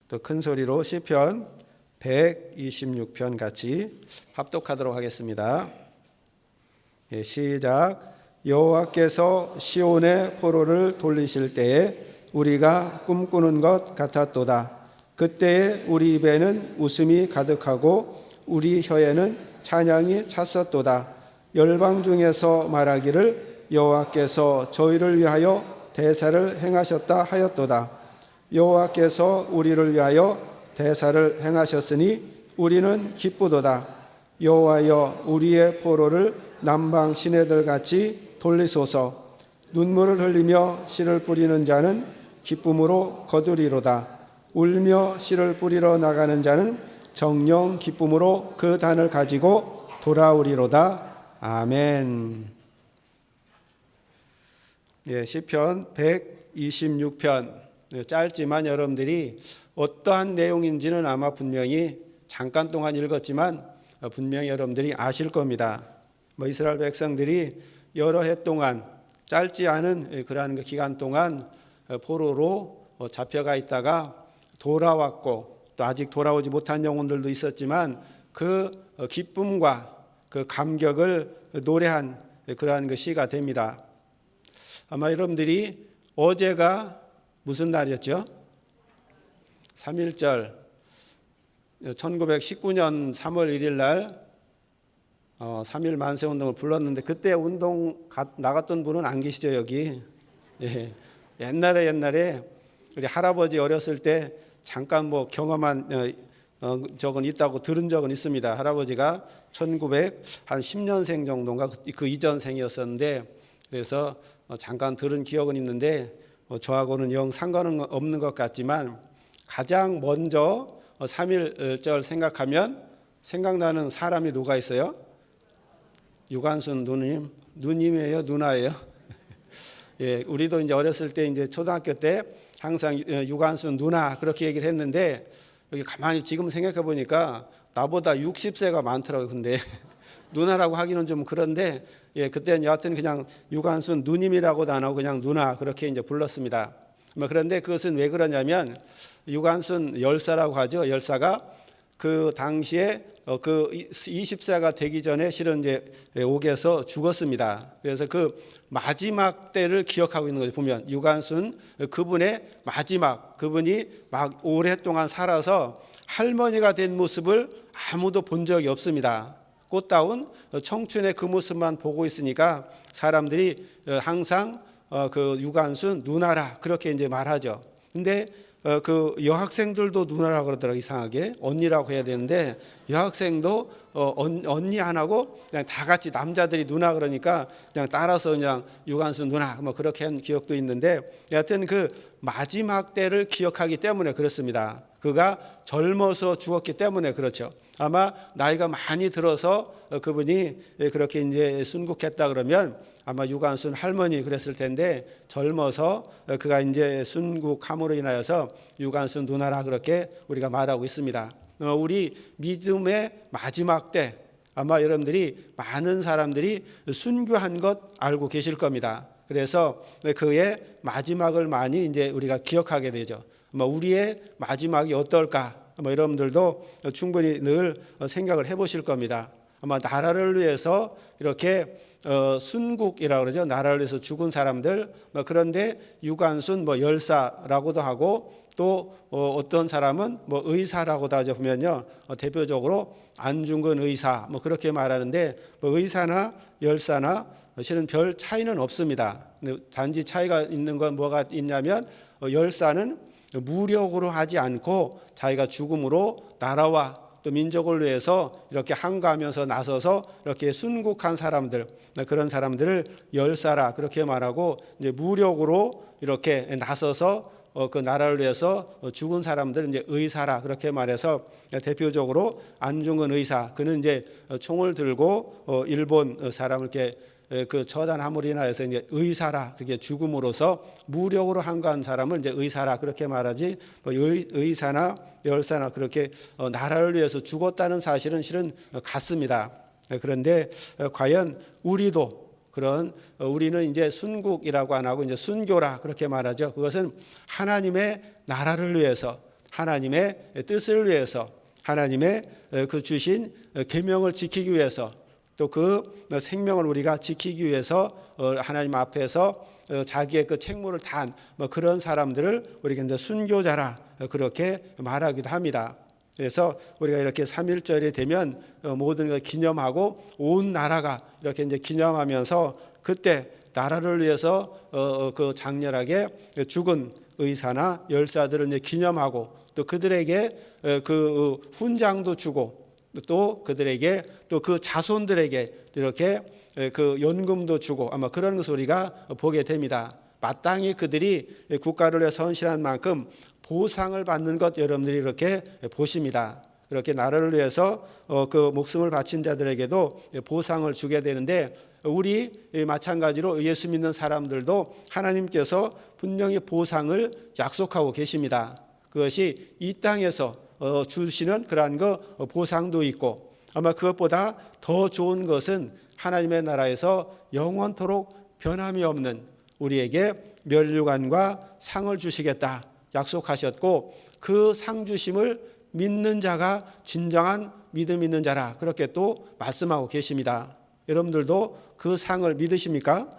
또 큰 소리로 시편 126편 같이 합독하도록 하겠습니다. 시작. 여호와께서 시온의 포로를 돌리실 때에 우리가 꿈꾸는 것 같았도다. 그때에 우리 입에는 웃음이 가득하고 우리 혀에는 찬양이 찼었도다. 열방 중에서 말하기를 여호와께서 저희를 위하여 대사를 행하셨다 하였도다. 여호와께서 우리를 위하여 대사를 행하셨으니 우리는 기쁘도다. 여호와여 우리의 포로를 남방 시내들 같이 돌리소서. 눈물을 흘리며 씨를 뿌리는 자는 기쁨으로 거두리로다. 울며 씨를 뿌리러 나가는 자는 정령 기쁨으로 그 단을 가지고 돌아오리로다. 아멘. 시편 126편 짧지만 여러분들이 어떠한 내용인지는 아마 분명히 잠깐 동안 읽었지만 분명히 여러분들이 아실 겁니다. 이스라엘 백성들이 여러 해 동안 짧지 않은 그러한 기간 동안 포로로 잡혀가 있다가 돌아왔고 또 아직 돌아오지 못한 영혼들도 있었지만 그 기쁨과 그 감격을 노래한 그러한 시가 됩니다. 아마 여러분들이 어제가 무슨 날이었죠? 3.1절 1919년 3월 1일 날 3.1 만세운동을 불렀는데 그때 운동 나갔던 분은 안 계시죠 여기? 예. 옛날에 우리 할아버지 어렸을 때 잠깐 경험한 적은 있다고 들은 적은 있습니다. 할아버지가 1910년생 정도인가 그 이전생이었었는데 그래서 잠깐 들은 기억은 있는데 저하고는 영 상관은 없는 것 같지만 가장 먼저 3.1절 생각하면 생각나는 사람이 누가 있어요? 유관순 누님이에요, 누나예요? 예, 우리도 이제 어렸을 때 이제 초등학교 때 항상 유관순 누나 그렇게 얘기를 했는데 여기 가만히 지금 생각해 보니까 나보다 60세가 많더라고요. 근데 누나라고 하기는 좀 그런데 예, 그때는 여하튼 그냥 유관순 누님이라고도 안 하고 그냥 누나 그렇게 이제 불렀습니다. 그런데 그것은 왜 그러냐면 유관순 열사라고 하죠. 열사가 그 당시에 그 20세가 되기 전에 실은 이제 옥에서 죽었습니다. 그래서 그 마지막 때를 기억하고 있는 거죠. 보면 유관순 그분의 마지막 그분이 막 오랫동안 살아서 할머니가 된 모습을 아무도 본 적이 없습니다. 꽃다운 청춘의 그 모습만 보고 있으니까 사람들이 항상 그 유관순 누나라 그렇게 이제 말하죠. 근데 그 여학생들도 누나라고 그러더라고요. 이상하게 언니라고 해야 되는데 여학생도 언니 안 하고 그냥 다 같이 남자들이 누나 그러니까 그냥 따라서 그냥 유관순 누나 그렇게 한 기억도 있는데 여하튼 그 마지막 때를 기억하기 때문에 그렇습니다. 그가 젊어서 죽었기 때문에 그렇죠. 아마 나이가 많이 들어서 그분이 그렇게 이제 순국했다 그러면 아마 유관순 할머니 그랬을 텐데 젊어서 그가 이제 순국함으로 인하여서 유관순 누나라 그렇게 우리가 말하고 있습니다. 우리 믿음의 마지막 때 아마 여러분들이 많은 사람들이 순교한 것 알고 계실 겁니다. 그래서 그의 마지막을 많이 이제 우리가 기억하게 되죠. 우리의 마지막이 어떨까? 여러분들도 충분히 늘 생각을 해보실 겁니다. 아마 나라를 위해서 이렇게 순국이라고 그러죠. 나라를 위해서 죽은 사람들. 그런데 유관순 열사라고도 하고 또 어떤 사람은 의사라고도 하죠. 보면요. 대표적으로 안중근 의사 그렇게 말하는데 의사나 열사나 실은 별 차이는 없습니다. 단지 차이가 있는 건 뭐가 있냐면 열사는 무력으로 하지 않고 자기가 죽음으로 나라와 또 민족을 위해서 이렇게 항거하면서 나서서 이렇게 순국한 사람들 그런 사람들을 열사라 그렇게 말하고 이제 무력으로 이렇게 나서서 그 나라를 위해서 죽은 사람들은 이제 의사라 그렇게 말해서 대표적으로 안중근 의사 그는 이제 총을 들고 일본 사람을 이렇게 그 처단함으로 인하여서 이제 의사라 그렇게 죽음으로써 무력으로 항거한 사람을 이제 의사라 그렇게 말하지 의사나 열사나 그렇게 나라를 위해서 죽었다는 사실은 실은 같습니다. 그런데 과연 우리도 그런 우리는 이제 순국이라고 안 하고 이제 순교라 그렇게 말하죠. 그것은 하나님의 나라를 위해서 하나님의 뜻을 위해서 하나님의 그 주신 계명을 지키기 위해서 또 그 생명을 우리가 지키기 위해서 하나님 앞에서 자기의 그 책무를 다한 그런 사람들을 우리가 이제 순교자라 그렇게 말하기도 합니다. 그래서 우리가 이렇게 3.1절이 되면 모든 걸 기념하고 온 나라가 이렇게 이제 기념하면서 그때 나라를 위해서 그 장렬하게 죽은 의사나 열사들을 이제 기념하고 또 그들에게 그 훈장도 주고 또 그들에게 또 그 자손들에게 이렇게 그 연금도 주고 아마 그런 것을 우리가 보게 됩니다. 마땅히 그들이 국가를 위해 헌신한 만큼 보상을 받는 것 여러분들이 이렇게 보십니다. 그렇게 나라를 위해서 그 목숨을 바친 자들에게도 보상을 주게 되는데 우리 마찬가지로 예수 믿는 사람들도 하나님께서 분명히 보상을 약속하고 계십니다. 그것이 이 땅에서 주시는 그러한 거 보상도 있고 아마 그것보다 더 좋은 것은 하나님의 나라에서 영원토록 변함이 없는 우리에게 면류관과 상을 주시겠다 약속하셨고 그 상 주심을 믿는 자가 진정한 믿음 있는 자라 그렇게 또 말씀하고 계십니다. 여러분들도 그 상을 믿으십니까?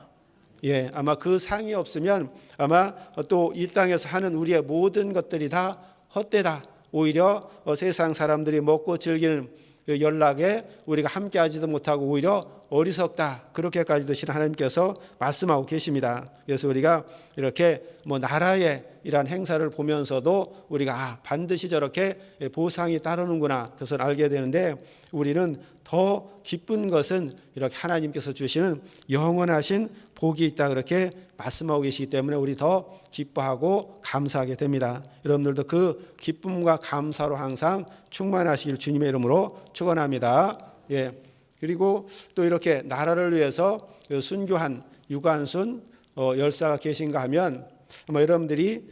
예, 아마 그 상이 없으면 아마 또 이 땅에서 하는 우리의 모든 것들이 다 헛되다. 오히려 세상 사람들이 먹고 즐기는 그 연락에 우리가 함께하지도 못하고 오히려 어리석다. 그렇게까지도 신 하나님께서 말씀하고 계십니다. 그래서 우리가 이렇게 나라의 이러한 행사를 보면서도 우리가 반드시 저렇게 보상이 따르는구나 그것을 알게 되는데 우리는 더 기쁜 것은 이렇게 하나님께서 주시는 영원하신 복이 있다 그렇게 말씀하고 계시기 때문에 우리 더 기뻐하고 감사하게 됩니다. 여러분들도 그 기쁨과 감사로 항상 충만하시길 주님의 이름으로 축원합니다. 예. 그리고 또 이렇게 나라를 위해서 순교한 유관순 열사가 계신가 하면 아마 여러분들이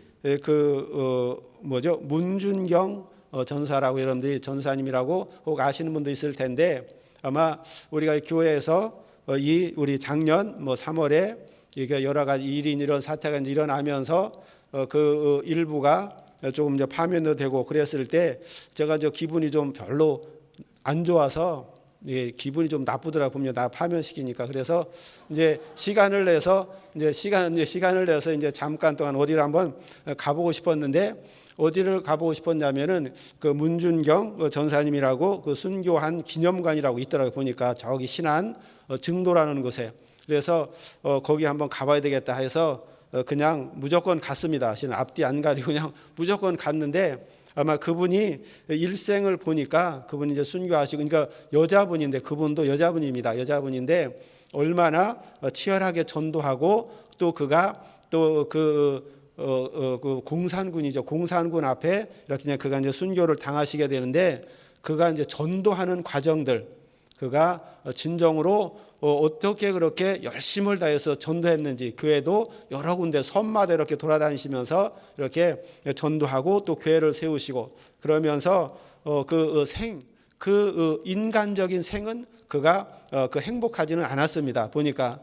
문준경 전사라고 여러분들이 전사님이라고 혹 아시는 분도 있을 텐데 아마 우리가 교회에서 우리 작년 3월에 이게 여러 가지 일인 이런 사태가 이제 일어나면서 그 일부가 조금 이제 파면도 되고 그랬을 때 제가 기분이 좀 별로 안 좋아서 기분이 좀 나쁘더라고요. 보면 나 파면시키니까. 그래서 이제 시간을 내서 이제 잠깐 동안 어디를 한번 가보고 싶었는데 어디를 가보고 싶었냐면은 그 문준경 전사님이라고 그 순교한 기념관이라고 있더라고요. 보니까 저기 신안 증도라는 곳에. 그래서 거기 한번 가봐야 되겠다 해서 그냥 무조건 갔습니다. 앞뒤 안 가리고 그냥 무조건 갔는데 아마 그분이 일생을 보니까 그분이 이제 순교하시고 그러니까 여자분인데 그분도 여자분입니다. 여자분인데 얼마나 치열하게 전도하고 또 그가 또 그 공산군이죠. 공산군 앞에 이렇게 그냥 그가 이제 순교를 당하시게 되는데 그가 이제 전도하는 과정들 그가 진정으로 어떻게 그렇게 열심을 다해서 전도했는지 교회도 여러 군데 섬마다 이렇게 돌아다니시면서 이렇게 전도하고 또 교회를 세우시고 그러면서 그 인간적인 생은 그가 그 행복하지는 않았습니다. 보니까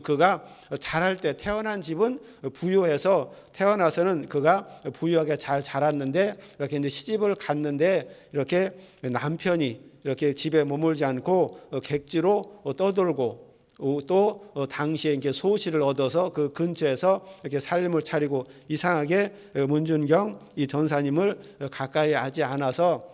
그가 자랄 때 태어난 집은 부유해서 태어나서는 그가 부유하게 잘 자랐는데 이렇게 이제 시집을 갔는데 이렇게 남편이 이렇게 집에 머물지 않고 객지로 떠돌고 또 당시에 이렇게 소실을 얻어서 그 근처에서 이렇게 삶을 차리고 이상하게 문준경 이 전사님을 가까이 하지 않아서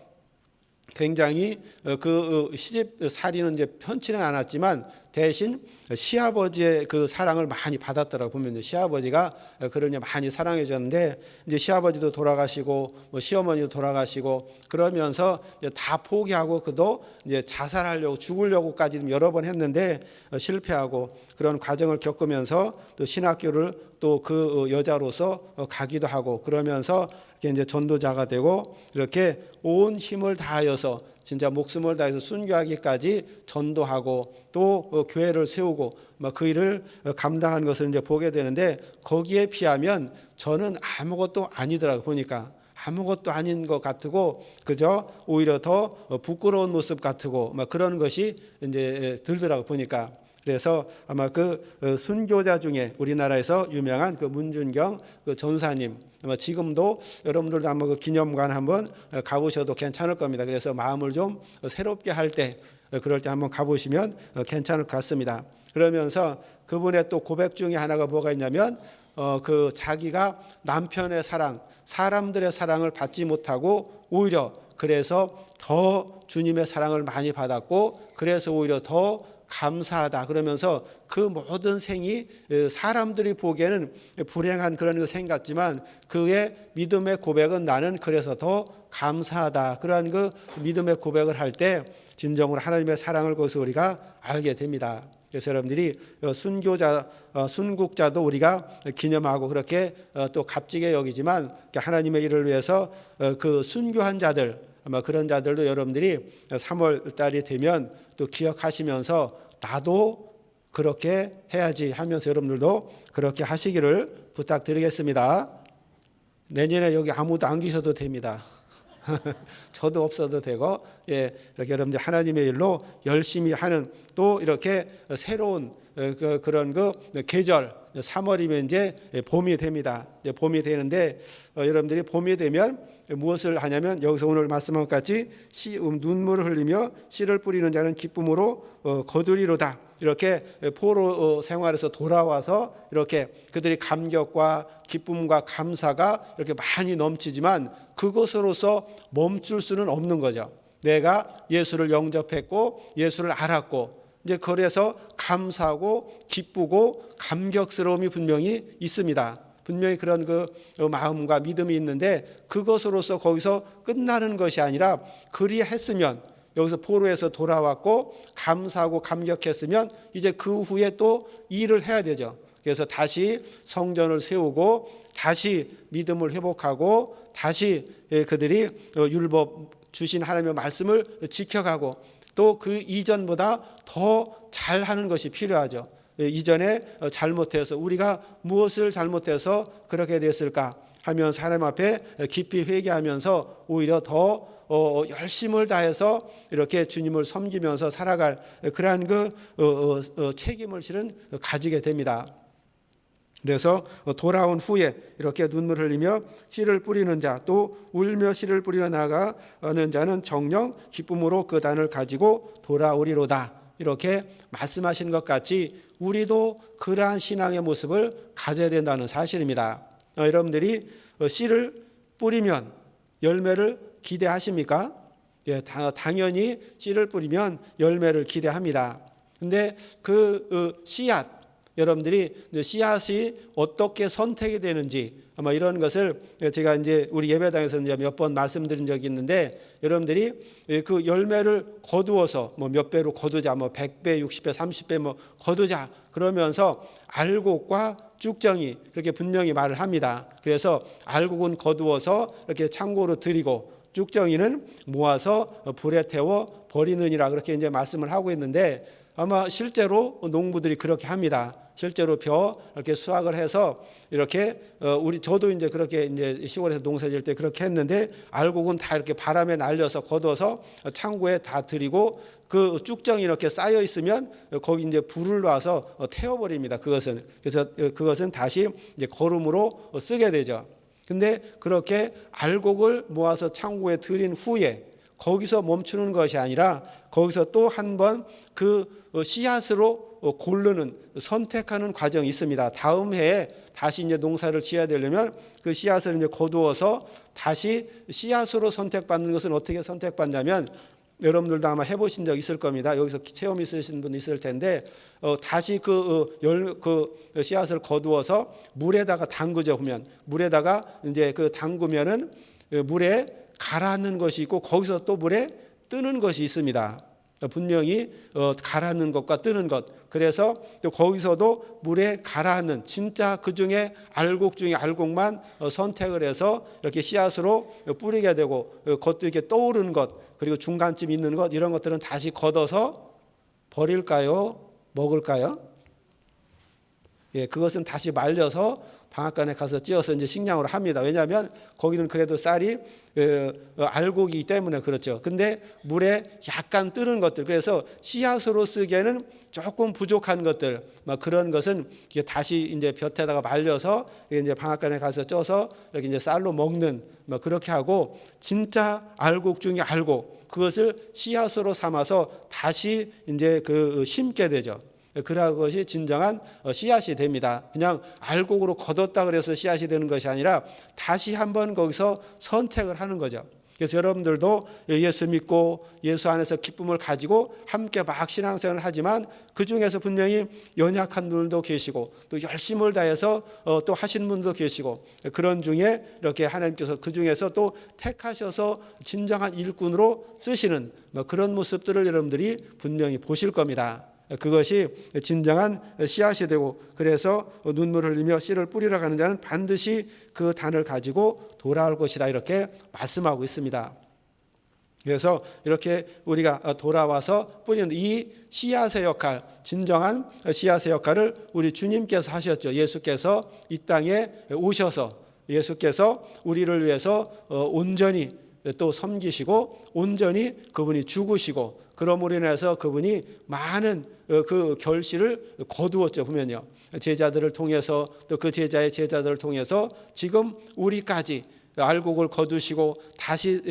굉장히 그 시집 살이는 이제 편치는 않았지만 대신 시아버지의 그 사랑을 많이 받았더라고 보면 이제 시아버지가 그러냐 많이 사랑해 줬는데 이제 시아버지도 돌아가시고 시어머니도 돌아가시고 그러면서 다 포기하고 그도 이제 자살하려고 죽으려고까지 여러 번 했는데 실패하고 그런 과정을 겪으면서 또 신학교를 또 그 여자로서 가기도 하고 그러면서 이제 전도자가 되고 이렇게 온 힘을 다하여서 진짜 목숨을 다해서 순교하기까지 전도하고 또 교회를 세우고 그 일을 감당한 것을 이제 보게 되는데 거기에 비하면 저는 아무것도 아니더라고 보니까 아무것도 아닌 것 같고 그저 오히려 더 부끄러운 모습 같고 그런 것이 이제 들더라고 보니까 그래서 아마 그 순교자 중에 우리나라에서 유명한 그 문준경 그 전사님, 아마 지금도 여러분들도 아마 그 기념관 한번 가보셔도 괜찮을 겁니다. 그래서 마음을 좀 새롭게 할 때, 그럴 때 한번 가보시면 괜찮을 것 같습니다. 그러면서 그분의 또 고백 중에 하나가 뭐가 있냐면 그 자기가 남편의 사랑, 사람들의 사랑을 받지 못하고 오히려 그래서 더 주님의 사랑을 많이 받았고 그래서 오히려 더 감사하다 그러면서 그 모든 생이 사람들이 보기에는 불행한 그런 생 같지만 그의 믿음의 고백은 나는 그래서 더 감사하다. 그러한 그 믿음의 고백을 할 때 진정으로 하나님의 사랑을 거기서 우리가 알게 됩니다. 그래서 여러분들이 순국자도 우리가 기념하고 그렇게 또 값지게 여기지만 하나님의 일을 위해서 그 순교한 자들, 아마 그런 자들도 여러분들이 3월 달이 되면 또 기억하시면서 나도 그렇게 해야지 하면서 여러분들도 그렇게 하시기를 부탁드리겠습니다. 내년에 여기 아무도 안 계셔도 됩니다. 저도 없어도 되고, 이렇게 여러분들 하나님의 일로 열심히 하는 또 이렇게 새로운 그런 계절 3월이면 이제 봄이 됩니다. 이제 봄이 되는데 여러분들이 봄이 되면 무엇을 하냐면 여기서 오늘 말씀한 것 같이 눈물을 흘리며 씨를 뿌리는 자는 기쁨으로 거두리로다. 이렇게 포로 생활에서 돌아와서 이렇게 그들이 감격과 기쁨과 감사가 이렇게 많이 넘치지만 그것으로서 멈출 수는 없는 거죠. 내가 예수를 영접했고 예수를 알았고 이제 그래서 감사하고 기쁘고 감격스러움이 분명히 있습니다. 분명히 그런 그 마음과 믿음이 있는데 그것으로서 거기서 끝나는 것이 아니라 그리했으면 여기서 포로에서 돌아왔고 감사하고 감격했으면 이제 그 후에 또 일을 해야 되죠. 그래서 다시 성전을 세우고 다시 믿음을 회복하고 다시 그들이 율법 주신 하나님의 말씀을 지켜가고 또 그 이전보다 더 잘하는 것이 필요하죠. 이전에 잘못해서 우리가 무엇을 잘못해서 그렇게 됐을까 하면서 하나님 앞에 깊이 회개하면서 오히려 더 열심을 다해서 이렇게 주님을 섬기면서 살아갈 그러한 그 책임을 실은 가지게 됩니다. 그래서 돌아온 후에 이렇게 눈물 흘리며 씨를 뿌리는 자 또 울며 씨를 뿌리러 나가는 자는 정녕 기쁨으로 그 단을 가지고 돌아오리로다. 이렇게 말씀하신 것 같이 우리도 그러한 신앙의 모습을 가져야 된다는 사실입니다. 여러분들이 씨를 뿌리면 열매를 기대하십니까? 예, 당연히 씨를 뿌리면 열매를 기대합니다. 근데 그 씨앗 여러분들이 씨앗이 어떻게 선택이 되는지 아마 이런 것을 제가 이제 우리 예배당에서 몇 번 말씀드린 적이 있는데 여러분들이 그 열매를 거두어서 뭐 몇 배로 거두자, 뭐 100배, 60배, 30배 뭐 거두자 그러면서 알곡과 쭉정이 그렇게 분명히 말을 합니다. 그래서 알곡은 거두어서 이렇게 창고로 들이고 쭉정이는 모아서 불에 태워 버리느니라 그렇게 이제 말씀을 하고 있는데 아마 실제로 농부들이 그렇게 합니다. 실제로 이렇게 수확을 해서 이렇게 저도 이제 그렇게 이제 시골에서 농사 지을 때 그렇게 했는데 알곡은 다 이렇게 바람에 날려서 걷어서 창고에 다 들이고 그 쭉정이 이렇게 쌓여 있으면 거기 이제 불을 놔서 태워버립니다. 그래서 그것은 다시 이제 거름으로 쓰게 되죠. 근데 그렇게 알곡을 모아서 창고에 들인 후에 거기서 멈추는 것이 아니라 거기서 또 한 번 그 씨앗으로 고르는 선택하는 과정이 있습니다. 다음 해에 다시 이제 농사를 지어야 되려면 그 씨앗을 이제 거두어서 다시 씨앗으로 선택받는 것은 어떻게 선택받냐면 여러분들도 아마 해보신 적 있을 겁니다. 여기서 체험 있으신 분 있을 텐데 다시 그 씨앗을 거두어서 물에다가 담그죠. 보면 물에다가 이제 그 담그면은 물에 가라앉는 것이 있고 거기서 또 물에 뜨는 것이 있습니다. 분명히 가라앉는 것과 뜨는 것. 그래서 또 거기서도 물에 가라앉는 진짜 그 중에 알곡 중에 알곡만 선택을 해서 이렇게 씨앗으로 뿌리게 되고 그것도 이렇게 떠오르는 것 그리고 중간쯤 있는 것 이런 것들은 다시 걷어서 버릴까요? 먹을까요? 예, 그것은 다시 말려서 방앗간에 가서 찧어서 이제 식량으로 합니다. 왜냐하면 거기는 그래도 쌀이 알곡이기 때문에 그렇죠. 근데 물에 약간 뜨는 것들, 그래서 씨앗으로 쓰기에는 조금 부족한 것들, 막 그런 것은 이제 다시 이제 볕에다가 말려서 이제 방앗간에 가서 쪄서 이렇게 이제 쌀로 먹는, 막 그렇게 하고, 진짜 알곡 중에 알곡, 그것을 씨앗으로 삼아서 다시 이제 그 심게 되죠. 그러한 것이 진정한 씨앗이 됩니다. 그냥 알곡으로 거뒀다 그래서 씨앗이 되는 것이 아니라 다시 한번 거기서 선택을 하는 거죠. 그래서 여러분들도 예수 믿고 예수 안에서 기쁨을 가지고 함께 막 신앙생활을 하지만 그 중에서 분명히 연약한 분들도 계시고 또 열심을 다해서 또 하시는 분도 계시고, 그런 중에 이렇게 하나님께서 그 중에서 또 택하셔서 진정한 일꾼으로 쓰시는 그런 모습들을 여러분들이 분명히 보실 겁니다. 그것이 진정한 씨앗이 되고, 그래서 눈물을 흘리며 씨를 뿌리러 가는 자는 반드시 그 단을 가지고 돌아올 것이다, 이렇게 말씀하고 있습니다. 그래서 이렇게 우리가 돌아와서 뿌리는 이 씨앗의 역할, 진정한 씨앗의 역할을 우리 주님께서 하셨죠. 예수께서 이 땅에 오셔서 예수께서 우리를 위해서 온전히 또 섬기시고 온전히 그분이 죽으시고, 그러므로 인해서 그분이 많은 그 결실을 거두었죠. 보면요, 제자들을 통해서 또 그 제자의 제자들을 통해서 지금 우리까지 알곡을 거두시고 다시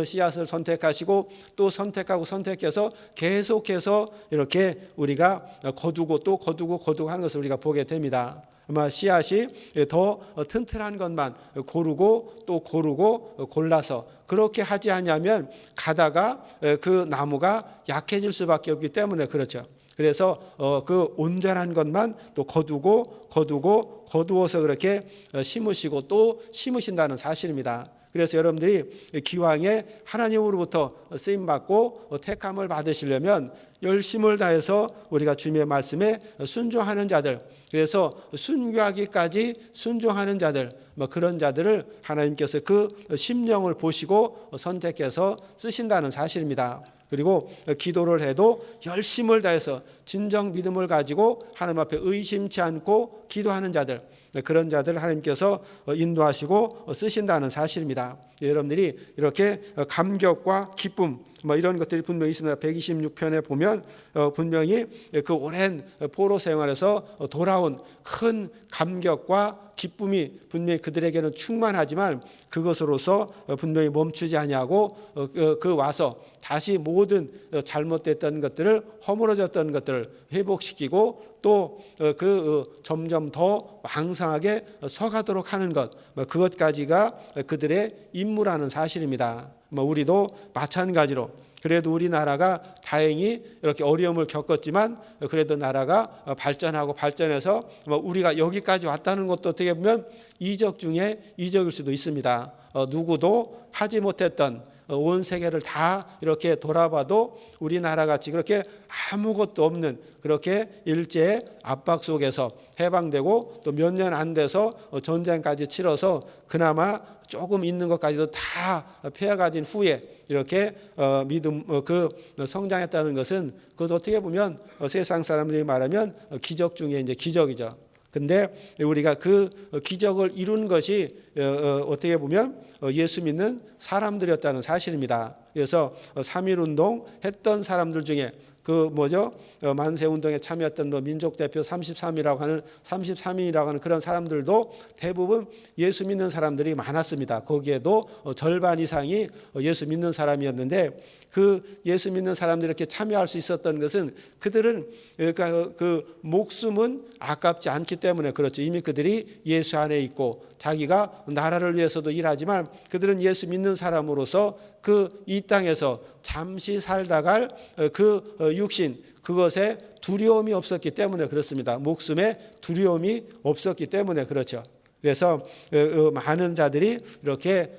씨앗을 선택하시고 또 선택하고 선택해서 계속해서 이렇게 우리가 거두고 또 거두고 하는 것을 우리가 보게 됩니다. 아마 씨앗이 더 튼튼한 것만 고르고 또 고르고 골라서 그렇게 하지 않으면 가다가 그 나무가 약해질 수밖에 없기 때문에 그렇죠. 그래서 그 온전한 것만 또 거두어서 그렇게 심으시고 또 심으신다는 사실입니다. 그래서 여러분들이 기왕에 하나님으로부터 쓰임받고 택함을 받으시려면 열심을 다해서 우리가 주님의 말씀에 순종하는 자들, 그래서 순교하기까지 순종하는 자들, 그런 자들을 하나님께서 그 심령을 보시고 선택해서 쓰신다는 사실입니다. 그리고 기도를 해도 열심을 다해서 진정 믿음을 가지고 하나님 앞에 의심치 않고 기도하는 자들, 그런 자들을 하나님께서 인도하시고 쓰신다는 사실입니다. 여러분들이 이렇게 감격과 기쁨 이런 것들이 분명히 있습니다. 126편에 보면 분명히 그 오랜 포로 생활에서 돌아온 큰 감격과 기쁨이 분명히 그들에게는 충만하지만 그것으로서 분명히 멈추지 아니하고 그 와서 다시 모든 잘못됐던 것들을, 허물어졌던 것들을 회복시키고 또 점점 더 왕성하게 서가도록 하는 것, 그것까지가 그들의 임무라는 사실입니다. 우리도 마찬가지로 그래도 우리나라가 다행히 이렇게 어려움을 겪었지만 그래도 나라가 발전하고 발전해서 우리가 여기까지 왔다는 것도 어떻게 보면 이적 중에 이적일 수도 있습니다. 누구도 하지 못했던 온 세계를 다 이렇게 돌아봐도 우리나라 같이 그렇게 아무것도 없는 그렇게 일제의 압박 속에서 해방되고 또 몇 년 안 돼서 전쟁까지 치러서 그나마 조금 있는 것까지도 다 폐허가진 후에 이렇게 믿음 성장했다는 것은 그것 어떻게 보면 세상 사람들이 말하면 기적 중에 이제 기적이죠. 근데 우리가 그 기적을 이룬 것이 어떻게 보면 예수 믿는 사람들이었다는 사실입니다. 그래서 3.1운동 했던 사람들 중에 만세운동에 참여했던 민족 대표 33이라고 하는 그런 사람들도 대부분 예수 믿는 사람들이 많았습니다. 거기에도 절반 이상이 예수 믿는 사람이었는데 그 예수 믿는 사람들이 이렇게 참여할 수 있었던 것은 그들은 그 목숨은 아깝지 않기 때문에 그렇죠. 이미 그들이 예수 안에 있고 자기가 나라를 위해서도 일하지만 그들은 예수 믿는 사람으로서 이 땅에서 잠시 살다갈 그 육신, 그것에 두려움이 없었기 때문에 그렇습니다. 목숨에 두려움이 없었기 때문에 그렇죠. 그래서 많은 자들이 이렇게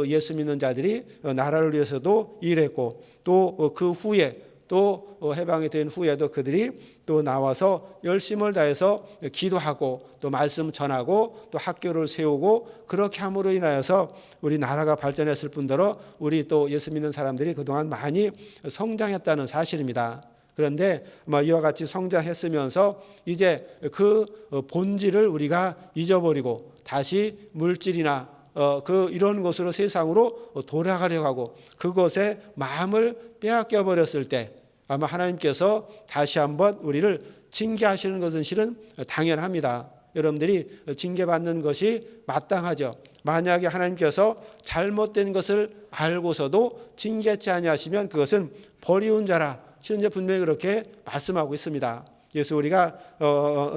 예수 믿는 자들이 나라를 위해서도 일했고 또 그 후에 또 해방이 된 후에도 그들이 또 나와서 열심을 다해서 기도하고 또 말씀 전하고 또 학교를 세우고 그렇게 함으로 인하여서 우리 나라가 발전했을 뿐더러 우리 또 예수 믿는 사람들이 그동안 많이 성장했다는 사실입니다. 그런데 이와 같이 성장했으면서 이제 그 본질을 우리가 잊어버리고 다시 물질이나 이런 것으로 세상으로 돌아가려고 하고 그것에 마음을 빼앗겨 버렸을 때 아마 하나님께서 다시 한번 우리를 징계하시는 것은 실은 당연합니다. 여러분들이 징계받는 것이 마땅하죠. 만약에 하나님께서 잘못된 것을 알고서도 징계치 아니하시면 그것은 버리운 자라. 실은 이제 분명히 그렇게 말씀하고 있습니다. 그래서 우리가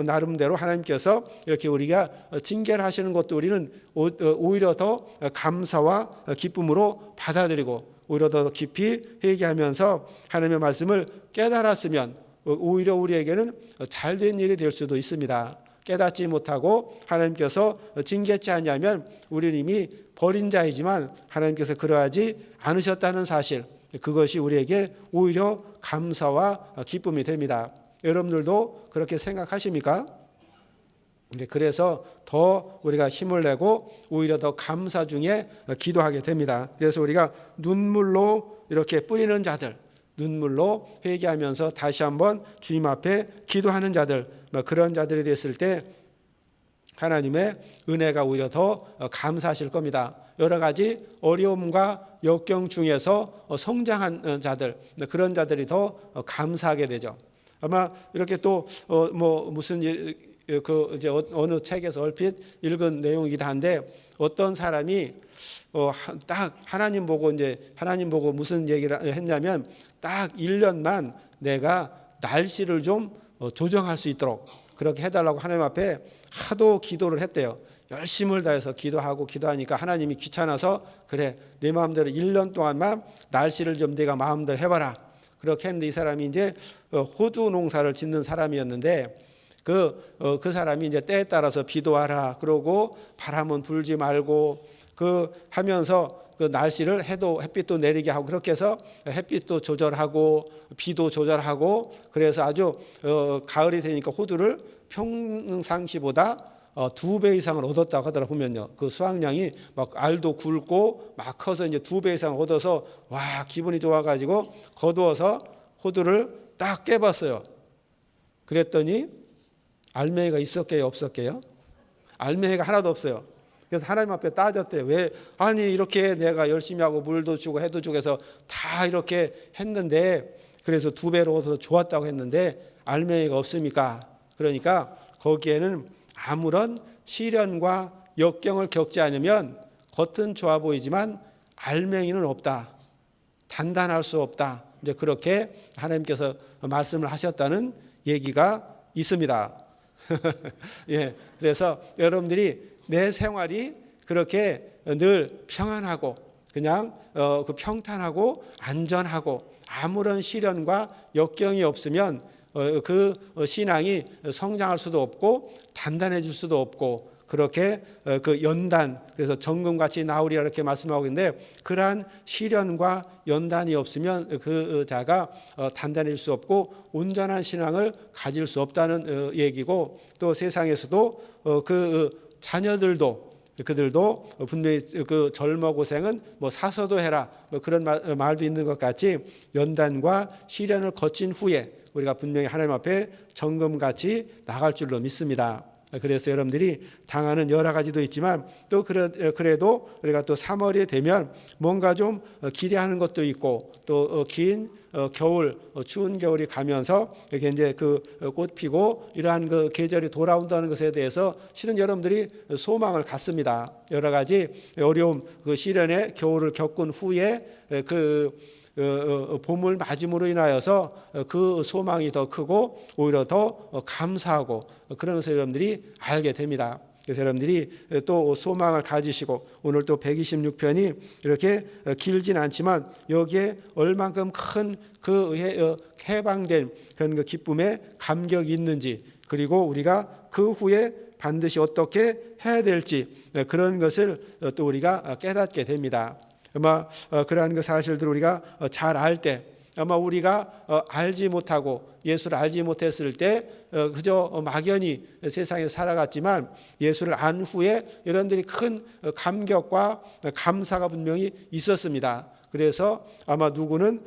나름대로 하나님께서 이렇게 우리가 징계를 하시는 것도 우리는 오히려 더 감사와 기쁨으로 받아들이고 오히려 더 깊이 회개하면서 하나님의 말씀을 깨달았으면 오히려 우리에게는 잘된 일이 될 수도 있습니다. 깨닫지 못하고 하나님께서 징계치 않냐면 우리는 이미 버린 자이지만 하나님께서 그러하지 않으셨다는 사실, 그것이 우리에게 오히려 감사와 기쁨이 됩니다. 여러분들도 그렇게 생각하십니까? 그래서 더 우리가 힘을 내고 오히려 더 감사 중에 기도하게 됩니다. 그래서 우리가 눈물로 이렇게 뿌리는 자들, 눈물로 회개하면서 다시 한번 주님 앞에 기도하는 자들, 그런 자들이 됐을 때 하나님의 은혜가 오히려 더 감사하실 겁니다. 여러 가지 어려움과 역경 중에서 성장한 자들, 그런 자들이 더 감사하게 되죠. 아마 이렇게 또 무슨 이제 어느 책에서 얼핏 읽은 내용이기도 한데 어떤 사람이 딱 하나님 보고 무슨 얘기를 했냐면 딱 1년만 내가 날씨를 좀 조정할 수 있도록 그렇게 해달라고 하나님 앞에 하도 기도를 했대요. 열심을 다해서 기도하니까 하나님이 귀찮아서 그래 내 마음대로 1년 동안만 날씨를 좀 네가 마음대로 해봐라. 그렇게 했는데 이 사람이 이제 호두 농사를 짓는 사람이었는데 그 사람이 이제 때에 따라서 비도 와라 그러고 바람은 불지 말고 하면서 그 날씨를 해도 햇빛도 내리게 하고 그렇게 해서 햇빛도 조절하고 비도 조절하고 그래서 아주 가을이 되니까 호두를 평상시보다 2배 이상을 얻었다고 하더라. 보면요, 그 수확량이 막 알도 굵고 막 커서 이제 2배 이상 얻어서 와 기분이 좋아가지고 거두어서 호두를 딱 깨봤어요. 그랬더니 알맹이가 있었게요, 없었게요? 알맹이가 하나도 없어요. 그래서 하나님 앞에 따졌대요. 왜? 아니 이렇게 내가 열심히 하고 물도 주고 해도 주고 해서 다 이렇게 했는데 그래서 2배로 얻어서 좋았다고 했는데 알맹이가 없습니까? 그러니까 거기에는 아무런 시련과 역경을 겪지 않으면 겉은 좋아 보이지만 알맹이는 없다. 단단할 수 없다. 이제 그렇게 하나님께서 말씀을 하셨다는 얘기가 있습니다. 예, 그래서 여러분들이 내 생활이 그렇게 늘 평안하고 그냥 평탄하고 안전하고 아무런 시련과 역경이 없으면 그 신앙이 성장할 수도 없고 단단해질 수도 없고 그렇게 그 연단 그래서 정금같이 나으리라 이렇게 말씀하고 있는데 그러한 시련과 연단이 없으면 그 자가 단단해질 수 없고 온전한 신앙을 가질 수 없다는 얘기고 또 세상에서도 그 자녀들도 그들도 분명히 그 젊어 고생은 사서도 해라 그런 말도 있는 것 같이 연단과 시련을 거친 후에 우리가 분명히 하나님 앞에 정금같이 나갈 줄로 믿습니다. 그래서 여러분들이 당하는 여러 가지도 있지만 또 그래도 우리가 또 3월이 되면 뭔가 좀 기대하는 것도 있고 또 긴 겨울 추운 겨울이 가면서 이렇게 이제 그 꽃 피고 이러한 그 계절이 돌아온다는 것에 대해서 실은 여러분들이 소망을 갖습니다. 여러 가지 어려움 그 시련의 겨울을 겪은 후에 봄을 맞음으로 인하여서 그 소망이 더 크고 오히려 더 감사하고 그러면서 여러분들이 알게 됩니다. 그래서 여러분들이 또 소망을 가지시고 오늘 또 126편이 이렇게 길진 않지만 여기에 얼만큼 큰 그 해방된 그런 그 기쁨의 감격이 있는지 그리고 우리가 그 후에 반드시 어떻게 해야 될지 그런 것을 또 우리가 깨닫게 됩니다. 아마 그러한 그 사실들을 우리가 잘 알 때 아마 우리가 알지 못하고 예수를 알지 못했을 때 그저 막연히 세상에 살아갔지만 예수를 안 후에 여러분들이 큰 감격과 감사가 분명히 있었습니다. 그래서 아마 누구는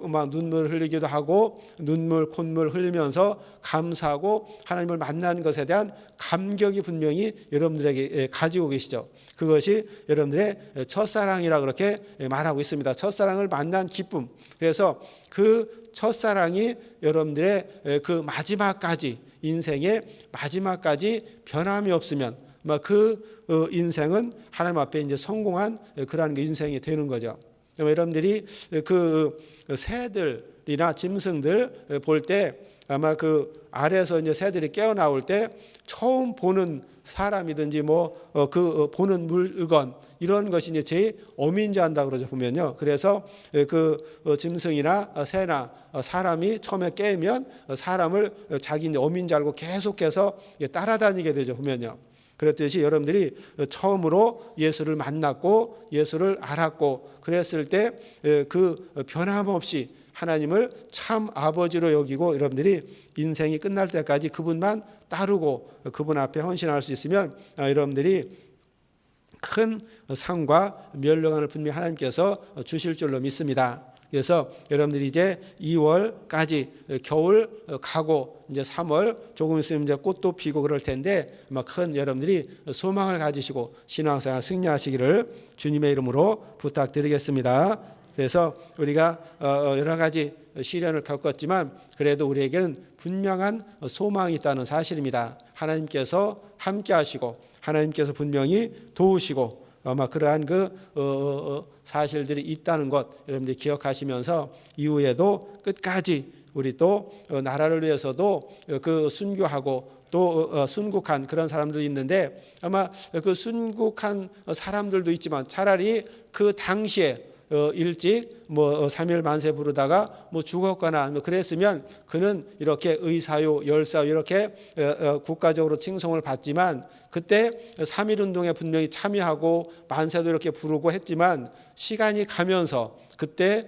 막 눈물 흘리기도 하고 눈물 콧물 흘리면서 감사하고 하나님을 만나는 것에 대한 감격이 분명히 여러분들에게 가지고 계시죠. 그것이 여러분들의 첫사랑이라 그렇게 말하고 있습니다. 첫사랑을 만난 기쁨. 그래서 그 첫사랑이 여러분들의 그 마지막까지, 인생의 마지막까지 변함이 없으면 그 인생은 하나님 앞에 이제 성공한 그러한 인생이 되는 거죠. 여러분들이 그 새들이나 짐승들 볼 때 아마 그 알에서 이제 새들이 깨어나올 때 처음 보는 사람이든지 그 보는 물건 이런 것이 이제 제일 어민자한다 그러죠, 보면요. 그래서 그 짐승이나 새나 사람이 처음에 깨면 사람을 자기 이제 어민자 알고 계속해서 따라다니게 되죠, 보면요. 그렇듯이 여러분들이 처음으로 예수를 만났고 예수를 알았고 그랬을 때 그 변함없이 하나님을 참 아버지로 여기고 여러분들이 인생이 끝날 때까지 그분만 따르고 그분 앞에 헌신할 수 있으면 여러분들이 큰 상과 멸령한을 분명히 하나님께서 주실 줄로 믿습니다. 그래서 여러분들이 이제 2월까지 겨울 가고 이제 3월 조금 있으면 이제 꽃도 피고 그럴 텐데 큰 여러분들이 소망을 가지시고 신앙생활 승리하시기를 주님의 이름으로 부탁드리겠습니다. 그래서 우리가 여러 가지 시련을 겪었지만 그래도 우리에게는 분명한 소망이 있다는 사실입니다. 하나님께서 함께 하시고 하나님께서 분명히 도우시고 아마 그러한 그 사실들이 있다는 것 여러분들이 기억하시면서 이후에도 끝까지 우리 또 나라를 위해서도 그 순교하고 또 순국한 그런 사람들이 있는데 아마 그 순국한 사람들도 있지만 차라리 그 당시에 일찍 3일 만세 부르다가 죽었거나 그랬으면 그는 이렇게 의사요, 열사요 이렇게 국가적으로 칭송을 받지만 그때 3.1 운동에 분명히 참여하고 만세도 이렇게 부르고 했지만 시간이 가면서 그때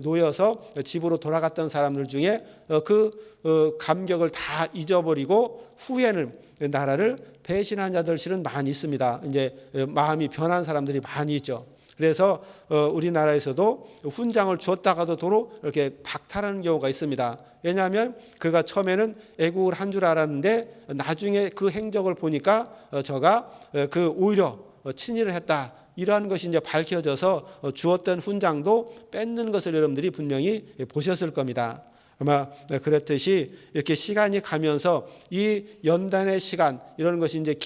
놓여서 집으로 돌아갔던 사람들 중에 그 감격을 다 잊어버리고 후에는 나라를 배신한 자들 실은 많이 있습니다. 이제 마음이 변한 사람들이 많이 있죠. 그래서 우리나라에서도 훈장을 주었다가도 도로 이렇게 박탈하는 경우가 있습니다. 왜냐하면 그가 처음에는 애국을 한 줄 알았는데 나중에 그 행적을 보니까 저가 그 오히려 친일을 했다. 이러한 것이 이제 밝혀져서 주었던 훈장도 뺏는 것을 여러분들이 분명히 보셨을 겁니다. 아마 그렇듯이 이렇게 시간이 가면서 이 연단의 시간 이런 것이 이제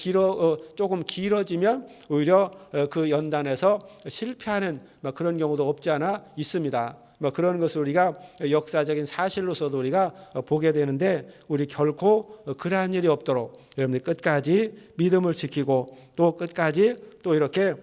조금 길어지면 오히려 그 연단에서 실패하는 그런 경우도 없지 않아 있습니다. 그런 것을 우리가 역사적인 사실로서도 우리가 보게 되는데 우리 결코 그러한 일이 없도록 여러분들 끝까지 믿음을 지키고 또 끝까지 또 이렇게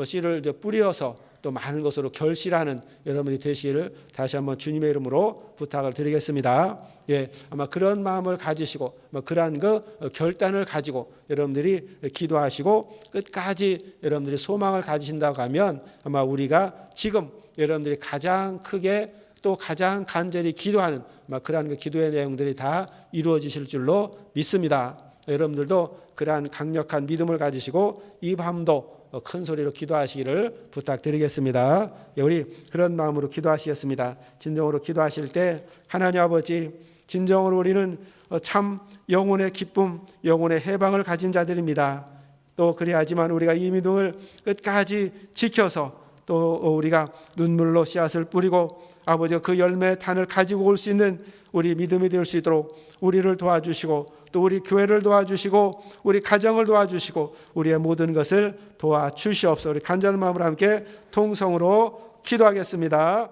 씨를 뿌려서 또 많은 것으로 결실하는 여러분이 되시기를 다시 한번 주님의 이름으로 부탁을 드리겠습니다. 예, 아마 그런 마음을 가지시고 그러한 그 결단을 가지고 여러분들이 기도하시고 끝까지 여러분들이 소망을 가지신다고 하면 아마 우리가 지금 여러분들이 가장 크게 또 가장 간절히 기도하는 그러한 그 기도의 내용들이 다 이루어지실 줄로 믿습니다. 여러분들도 그러한 강력한 믿음을 가지시고 이 밤도 큰 소리로 기도하시기를 부탁드리겠습니다. 우리 그런 마음으로 기도하시겠습니다. 진정으로 기도하실 때 하나님 아버지 진정으로 우리는 참 영혼의 기쁨, 영혼의 해방을 가진 자들입니다. 또 그래야지만 우리가 이 믿음을 끝까지 지켜서 또 우리가 눈물로 씨앗을 뿌리고 아버지 그 열매의 단을 가지고 올 수 있는 우리 믿음이 될 수 있도록 우리를 도와주시고 또 우리 교회를 도와주시고 우리 가정을 도와주시고 우리의 모든 것을 도와주시옵소서. 우리 간절한 마음으로 함께 통성으로 기도하겠습니다.